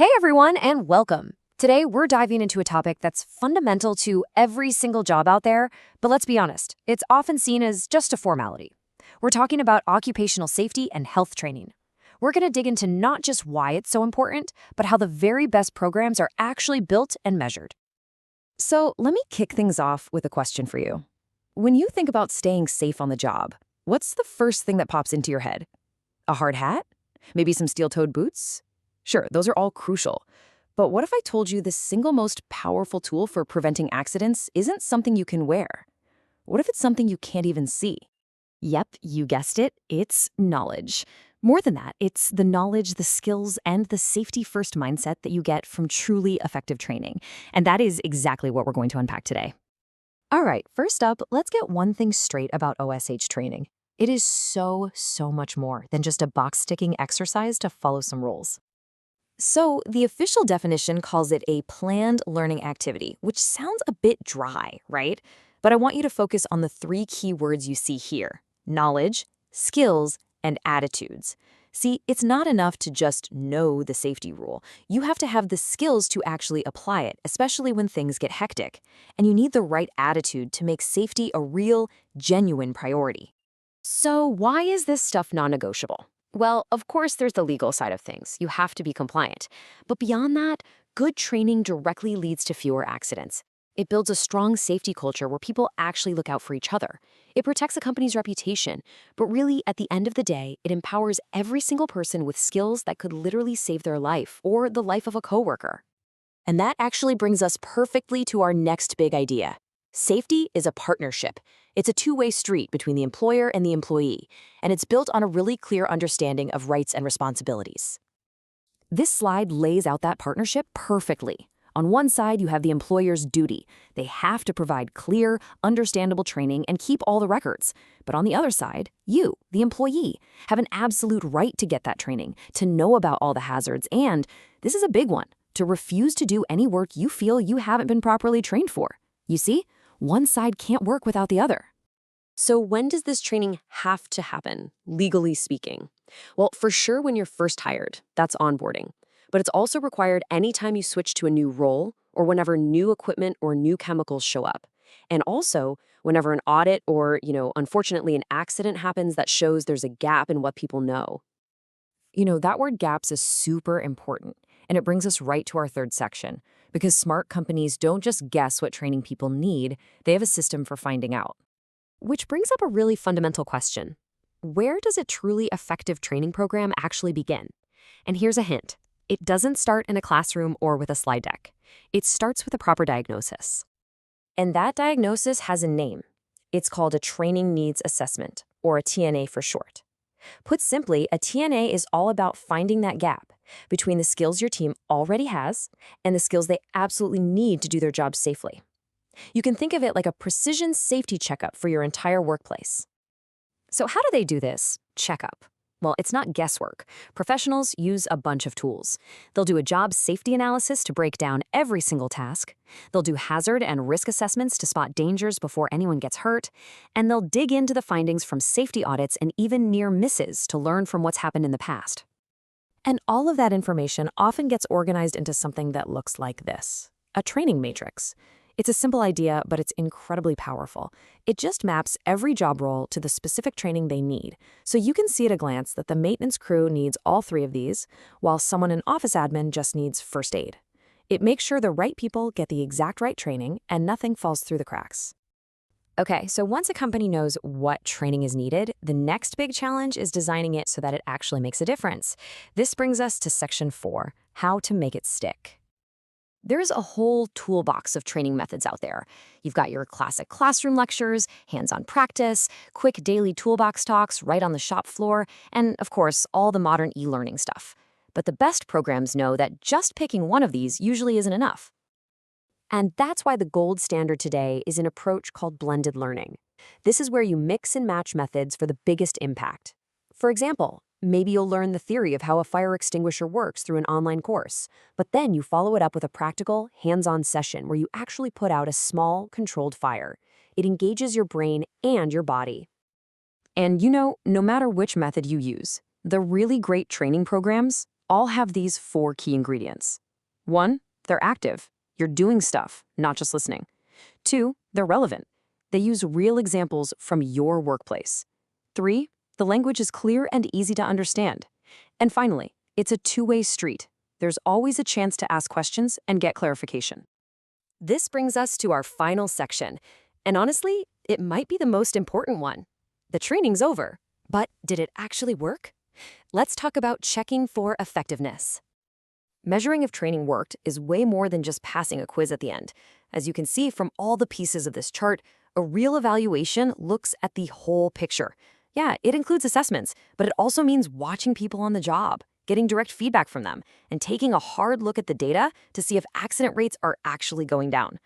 Hey everyone, and welcome. Today, we're diving into a topic that's fundamental to every single job out there, but let's be honest, it's often seen as just a formality. We're talking about occupational safety and health training. We're going to dig into not just why it's so important, but how the very best programs are actually built and measured. So, let me kick things off with a question for you. When you think about staying safe on the job, what's the first thing that pops into your head? A hard hat? Maybe some steel-toed boots? Sure, those are all crucial. But what if I told you the single most powerful tool for preventing accidents isn't something you can wear? What if it's something you can't even see? Yep, you guessed it, it's knowledge. More than that, it's the knowledge, the skills, and the safety-first mindset that you get from truly effective training. And that is exactly what we're going to unpack today. All right, first up, let's get one thing straight about OSH training. It is so much more than just a box-ticking exercise to follow some rules. So, the official definition calls it a planned learning activity, which sounds a bit dry, right? But I want you to focus on the three key words you see here: knowledge, skills, and attitudes. See, it's not enough to just know the safety rule. You have to have the skills to actually apply it, especially when things get hectic. And you need the right attitude to make safety a real, genuine priority. So, why is this stuff non-negotiable? Well, of course, there's the legal side of things. You have to be compliant. But beyond that, good training directly leads to fewer accidents. It builds a strong safety culture where people actually look out for each other. It protects a company's reputation. But really, at the end of the day, it empowers every single person with skills that could literally save their life or the life of a coworker. And that actually brings us perfectly to our next big idea. Safety is a partnership. It's a two-way street between the employer and the employee, and it's built on a really clear understanding of rights and responsibilities. This slide lays out that partnership perfectly. On one side, you have the employer's duty. They have to provide clear, understandable training and keep all the records. But on the other side, you, the employee, have an absolute right to get that training, to know about all the hazards, and, this is a big one, to refuse to do any work you feel you haven't been properly trained for. You see? One side can't work without the other. So when does this training have to happen, legally speaking? Well, for sure when you're first hired, that's onboarding. But it's also required anytime you switch to a new role or whenever new equipment or new chemicals show up. And also whenever an audit or, unfortunately an accident happens that shows there's a gap in what people know. That word gaps is super important. And it brings us right to our third section, because smart companies don't just guess what training people need, they have a system for finding out. Which brings up a really fundamental question. Where does a truly effective training program actually begin? And here's a hint. It doesn't start in a classroom or with a slide deck. It starts with a proper diagnosis. And that diagnosis has a name. It's called a Training Needs Assessment, or a TNA for short. Put simply, a TNA is all about finding that gap between the skills your team already has and the skills they absolutely need to do their job safely. You can think of it like a precision safety checkup for your entire workplace. So how do they do this checkup? Well, it's not guesswork. Professionals use a bunch of tools. They'll do a job safety analysis to break down every single task. They'll do hazard and risk assessments to spot dangers before anyone gets hurt. And they'll dig into the findings from safety audits and even near misses to learn from what's happened in the past. And all of that information often gets organized into something that looks like this: a training matrix. It's a simple idea, but it's incredibly powerful. It just maps every job role to the specific training they need. So you can see at a glance that the maintenance crew needs all three of these, while someone in office admin just needs first aid. It makes sure the right people get the exact right training and nothing falls through the cracks. Okay, so once a company knows what training is needed, the next big challenge is designing it so that it actually makes a difference. This brings us to section 4, how to make it stick. There's a whole toolbox of training methods out there. You've got your classic classroom lectures, hands-on practice, quick daily toolbox talks right on the shop floor, and, of course, all the modern e-learning stuff. But the best programs know that just picking one of these usually isn't enough. And that's why the gold standard today is an approach called blended learning. This is where you mix and match methods for the biggest impact. For example, maybe you'll learn the theory of how a fire extinguisher works through an online course, but then you follow it up with a practical, hands-on session where you actually put out a small, controlled fire. It engages your brain and your body. And no matter which method you use, the really great training programs all have these 4 key ingredients. 1, they're active. You're doing stuff, not just listening. 2, they're relevant. They use real examples from your workplace. 3, the language is clear and easy to understand. And finally, it's a two-way street. There's always a chance to ask questions and get clarification. This brings us to our final section. And honestly, it might be the most important one. The training's over, but did it actually work? Let's talk about checking for effectiveness. Measuring if training worked is way more than just passing a quiz at the end. As you can see from all the pieces of this chart, a real evaluation looks at the whole picture. Yeah, it includes assessments, but it also means watching people on the job, getting direct feedback from them, and taking a hard look at the data to see if accident rates are actually going down.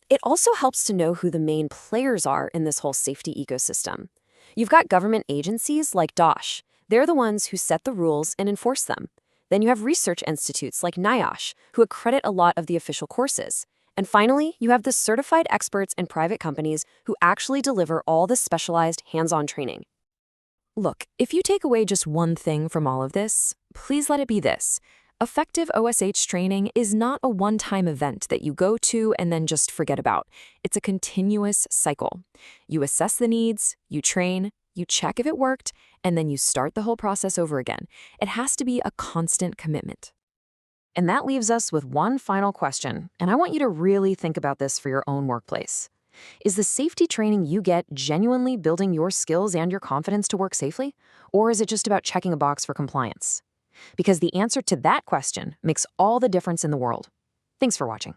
It also helps to know who the main players are in this whole safety ecosystem. You've got government agencies like DOSH. They're the ones who set the rules and enforce them. Then you have research institutes like NIOSH, who accredit a lot of the official courses. And finally, you have the certified experts and private companies who actually deliver all the specialized hands-on training. Look, if you take away just one thing from all of this, please let it be this. Effective OSH training is not a one-time event that you go to and then just forget about. It's a continuous cycle. You assess the needs, you train, you check if it worked, and then you start the whole process over again. It has to be a constant commitment. And that leaves us with one final question, and I want you to really think about this for your own workplace. Is the safety training you get genuinely building your skills and your confidence to work safely? Or is it just about checking a box for compliance? Because the answer to that question makes all the difference in the world. Thanks for watching.